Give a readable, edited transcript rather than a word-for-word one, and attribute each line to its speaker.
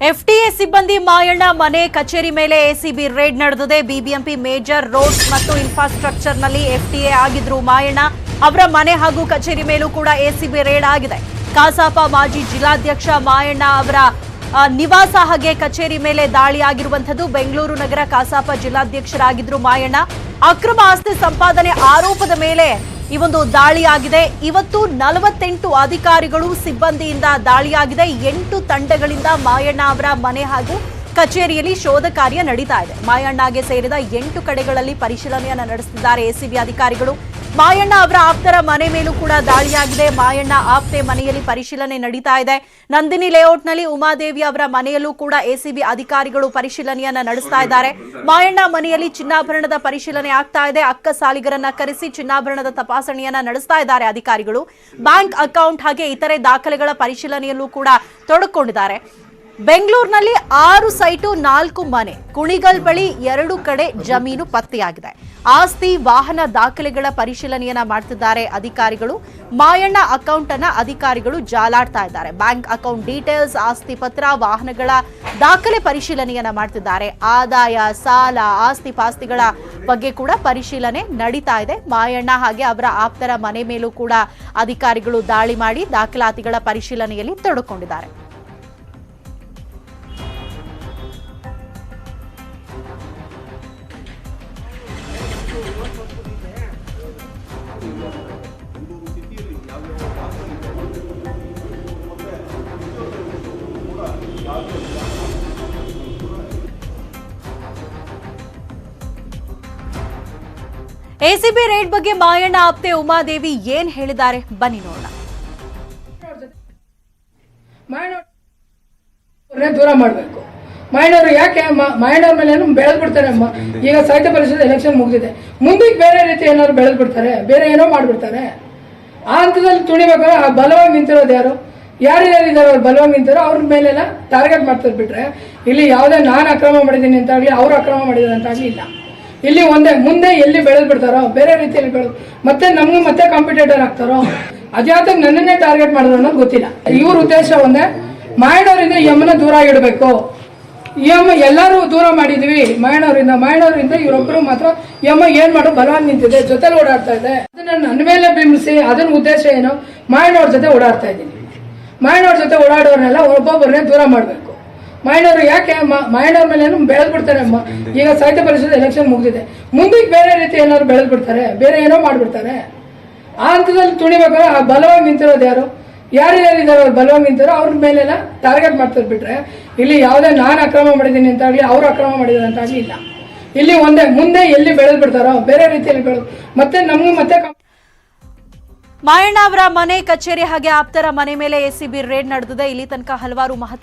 Speaker 1: FTA ಸಿಬ್ಬಂದಿ ಮಾಯಣ್ಣ ಮನೆ ಕಚೇರಿ ಮೇಲೆ ಎಸಿಬಿ ರೇಡ್ ನಡೆದಿದೆ. ಬಿಬಿಎಂಪಿ ಮೇಜರ್ ರೋಡ್ಸ್ ಮತ್ತು ಇನ್ಫ್ರಾಸ್ಟ್ರಕ್ಚರ್ನಲ್ಲಿ ಎಫ್ಟಿಎ ಆಗಿದ್ರು ಮಾಯಣ್ಣ ಅವರ ಮನೆ ಹಾಗೂ ಕಚೇರಿ ಮೇಲೂ ಕೂಡ ಎಸಿಬಿ ರೇಡ್ ಆಗಿದೆ. ಕಸಾಪ ಮಾಜಿ ಜಿಲ್ಲಾಧ್ಯಕ್ಷ ಮಾಯಣ್ಣ ಅವರ ನಿವಾಸ ಹಾಗೆ ಕಚೇರಿ ಮೇಲೆ ದಾಳಿ ಆಗಿರುವಂತದ್ದು. ಬೆಂಗಳೂರು ನಗರ ಕಸಾಪ ಜಿಲ್ಲಾಧ್ಯಕ್ಷರಾಗಿದ್ರು ಮಾಯಣ್ಣ. ಅಕ್ರಮ ಆಸ್ತಿ ಸಂಪಾದನೆ ಆರೋಪದ ಮೇಲೆ ಈ ಒಂದು ದಾಳಿಯಾಗಿದೆ. ಇವತ್ತು 48 ಅಧಿಕಾರಿಗಳು ಸಿಬ್ಬಂದಿಯಿಂದ ದಾಳಿಯಾಗಿದೆ. 8 ತಂಡಗಳಿಂದ ಮಾಯಣ್ಣ ಅವರ ಮನೆ ಹಾಗೂ ಕಚೇರಿಯಲ್ಲಿ ಶೋಧ ಕಾರ್ಯ ನಡೀತಾ ಇದೆ. ಮಾಯಣ್ಣಗೆ ಸೇರಿದ 8 ಕಡೆಗಳಲ್ಲಿ ಪರಿಶೀಲನೆಯನ್ನು ನಡೆಸುತ್ತಿದ್ದಾರೆ ಎಸಿಬಿ ಅಧಿಕಾರಿಗಳು. ಮಾಯಣ್ಣ ಅವರ ಆಪ್ತರ ಮನೆ ಮೇಲೂ ಕೂಡ ದಾಳಿಯಾಗಿದೆ. ಮಾಯಣ್ಣ ಆಪ್ತೆ ಮನೆಯಲ್ಲಿ ಪರಿಶೀಲನೆ ನಡೀತಾ ಇದೆ. ನಂದಿನಿ ಲೇಔಟ್ನಲ್ಲಿ ಉಮಾದೇವಿ ಅವರ ಮನೆಯಲ್ಲೂ ಕೂಡ ಎಸಿಬಿ ಅಧಿಕಾರಿಗಳು ಪರಿಶೀಲನೆಯನ್ನ ನಡೆಸ್ತಾ ಇದ್ದಾರೆ. ಮಾಯಣ್ಣ ಮನೆಯಲ್ಲಿ ಚಿನ್ನಾಭರಣದ ಪರಿಶೀಲನೆ ಆಗ್ತಾ ಇದೆ. ಅಕ್ಕ ಸಾಲಿಗರನ್ನ ಕರೆಸಿ ಚಿನ್ನಾಭರಣದ ತಪಾಸಣೆಯನ್ನ ನಡೆಸ್ತಾ ಇದ್ದಾರೆ ಅಧಿಕಾರಿಗಳು. ಬ್ಯಾಂಕ್ ಅಕೌಂಟ್ ಹಾಗೆ ಇತರೆ ದಾಖಲೆಗಳ ಪರಿಶೀಲನೆಯಲ್ಲೂ ಕೂಡ ತೊಡಕೊಂಡಿದ್ದಾರೆ. ಬೆಂಗಳೂರಿನಲ್ಲಿ 6 ಸೈಟು 4 ಮನೆ, ಕುಣಿಗಲ್ ಬಳಿ 2 ಕಡೆ ಜಮೀನು ಪತ್ತೆಯಾಗಿದೆ. ಆಸ್ತಿ ವಾಹನ ದಾಖಲೆಗಳ ಪರಿಶೀಲನೆಯನ್ನ ಮಾಡ್ತಿದ್ದಾರೆ ಅಧಿಕಾರಿಗಳು. ಮಾಯಣ್ಣ ಅಕೌಂಟ್ ಅನ್ನ ಅಧಿಕಾರಿಗಳು ಜಾಲಾಡ್ತಾ ಇದ್ದಾರೆ. ಬ್ಯಾಂಕ್ ಅಕೌಂಟ್ ಡೀಟೇಲ್ಸ್, ಆಸ್ತಿ ಪತ್ರ, ವಾಹನಗಳ ದಾಖಲೆ ಪರಿಶೀಲನೆಯನ್ನ ಮಾಡ್ತಿದ್ದಾರೆ. ಆದಾಯ, ಸಾಲ, ಆಸ್ತಿ ಪಾಸ್ತಿಗಳ ಬಗ್ಗೆ ಕೂಡ ಪರಿಶೀಲನೆ ನಡೀತಾ ಇದೆ. ಮಾಯಣ್ಣ ಹಾಗೆ ಅವರ ಆಪ್ತರ ಮನೆ ಮೇಲೂ ಕೂಡ ಅಧಿಕಾರಿಗಳು ದಾಳಿ ಮಾಡಿ ದಾಖಲಾತಿಗಳ ಪರಿಶೀಲನೆಯಲ್ಲಿ ತೊಡಕೊಂಡಿದ್ದಾರೆ. ಎಸಿಬಿ ರೇಡ್ ಬಗ್ಗೆ ಮಾಯಣ್ಣ ಆಪ್ತೆ ಉಮಾದೇವಿ ಏನ್ ಹೇಳಿದ್ದಾರೆ ಬನ್ನಿ ನೋಡೋಣ.
Speaker 2: ದೂರ ಮಾಡಬೇಕು. ಮಾಯಣ್ಣವರು ಯಾಕೆ ಮಾಯಣ್ಣವ್ರ ಮೇಲೆ ಬೆಳೆದ್ ಬಿಡ್ತಾರೆ. ಈಗ ಸಾಹಿತ್ಯ ಪರಿಷತ್ ಎಲೆಕ್ಷನ್ ಮುಗಿದಿದೆ, ಮುಂದಕ್ಕೆ ಬೇರೆ ರೀತಿ ಏನಾದ್ರು ಬೆಳೆದ್ ಬಿಡ್ತಾರೆ, ಬೇರೆ ಏನೋ ಮಾಡ್ಬಿಡ್ತಾರೆ. ಆ ಹಂತದಲ್ಲಿ ತುಣಿಬೇಕಾದ್ರೆ ಆ ಬಲವಾಗಿ ನಿಂತಿರೋದು ಯಾರಿದ್ದಾರೆ ಅವ್ರು ಬಲವಾಗಿ ನಿಂತಿರೋ ಅವ್ರ ಮೇಲೆಲ್ಲ ಟಾರ್ಗೆಟ್ ಮಾಡ್ತಾರೆ. ಬಿಟ್ರೆ ಇಲ್ಲಿ ಯಾವುದೇ ನಾನು ಅಕ್ರಮ ಮಾಡಿದ್ದೀನಿ ಅಂತ ಆಗಲಿ, ಅವ್ರು ಅಕ್ರಮ ಮಾಡಿದ್ದಾರೆ ಅಂತ ಆಗಲಿ ಇಲ್ಲ. ಇಲ್ಲಿ ಒಂದೇ ಮುಂದೆ ಎಲ್ಲಿ ಬೆಳೆದ್ ಬಿಡ್ತಾರೋ ಬೇರೆ ರೀತಿಯಲ್ಲಿ ಬೆಳೆದು ಮತ್ತೆ ನಮ್ಗೆ ಮತ್ತೆ ಕಾಂಪಿಟೇಟರ್ ಆಗ್ತಾರೋ ಅದ್ಯಾತ ನನ್ನನ್ನೇ ಟಾರ್ಗೆಟ್ ಮಾಡಿದ್ರು ಅನ್ನೋದು ಗೊತ್ತಿಲ್ಲ. ಇವ್ರ ಉದ್ದೇಶ ಒಂದೇ, ಮಾಯಣ್ಣವರಿಂದ ಯಮನ ದೂರ ಇಡಬೇಕು. ಯಮ ಎಲ್ಲರೂ ದೂರ ಮಾಡಿದ್ವಿ ಮಾಯಣ್ಣವರಿಂದ ಇವರೊಬ್ಬರು ಮಾತ್ರ ಯಮ ಏನ್ ಮಾಡೋ ಬಲವಾಗಿ ನಿಂತಿದೆ, ಜೊತೆಲಿ ಓಡಾಡ್ತಾ ಇದೆ. ಅದನ್ನ ನನ್ನ ಮೇಲೆ ಬಿಂಬಿಸಿ ಅದನ್ನ ಉದ್ದೇಶ ಏನು, ಮಾಯಣ್ಣವ್ರ ಜೊತೆ ಓಡಾಡ್ತಾ ಇದ್ದೀನಿ. ಮಾಯಣ್ಣವ್ರ ಜೊತೆ ಓಡಾಡೋರ್ನೆಲ್ಲ ಒಬ್ಬೊಬ್ಬರನ್ನೇ ದೂರ ಮಾಡಬೇಕು. ಮಾಯಣ್ಣವರು ಯಾಕೆ ಮಾಯಣ್ಣವ್ರ ಮೇಲೆ ಬೆಳೆದ್ ಬಿಡ್ತಾರೆ. ಈಗ ಸಾಹಿತ್ಯ ಪರಿಷತ್ ಎಲೆಕ್ಷನ್ ಮುಗಿದಿದೆ, ಮುಂದಕ್ಕೆ ಬೇರೆ ರೀತಿ ಏನಾದ್ರು ಬೆಳೆದ್ ಬಿಡ್ತಾರೆ, ಬೇರೆ ಏನೋ ಮಾಡ್ಬಿಡ್ತಾರೆ. ಆ ಹಂತದಲ್ಲಿ ತುಣಿಬೇಕಾದ್ರೆ ಆ ಬಲವಾಗಿ ನಿಂತಿರೋದು ಯಾರಿದ್ದಾರೆ ಅವ್ರು ಬಲವಾಗಿ ನಿಂತಿರೋ ಅವ್ರ ಮೇಲೆಲ್ಲ ಟಾರ್ಗೆಟ್ ಮಾಡ್ತಾರೆ. ಬಿಟ್ರೆ ಇಲ್ಲಿ ಯಾವುದೇ ನಾನು ಅಕ್ರಮ ಮಾಡಿದ್ದೀನಿ ಅಂತ ಆಗಲಿ, ಅವ್ರು ಅಕ್ರಮ ಮಾಡಿದ್ದಾರೆ ಅಂತ ಆಗಲಿ ಇಲ್ಲ. ಇಲ್ಲಿ ಒಂದೇ ಮುಂದೆ ಎಲ್ಲಿ ಬೆಳೆದ್ ಬಿಡ್ತಾರೋ ಬೇರೆ ರೀತಿಯಲ್ಲಿ ಬೆಳೆದು ಮತ್ತೆ ನಮ್ಗೆ ಮತ್ತೆ
Speaker 1: ಮಾಯಣ್ಣ ಅವರ ಮನೆ, ಕಚೇರಿ ಹಾಗೆ ಆಪ್ತರ ಮನೆ ಮೇಲೆ ಎಸಿಬಿ ರೇಡ್ ನಡೆದಿದೆ. ಇಲ್ಲಿ ತನಕ ಹಲವಾರು ಮಹತ್ವ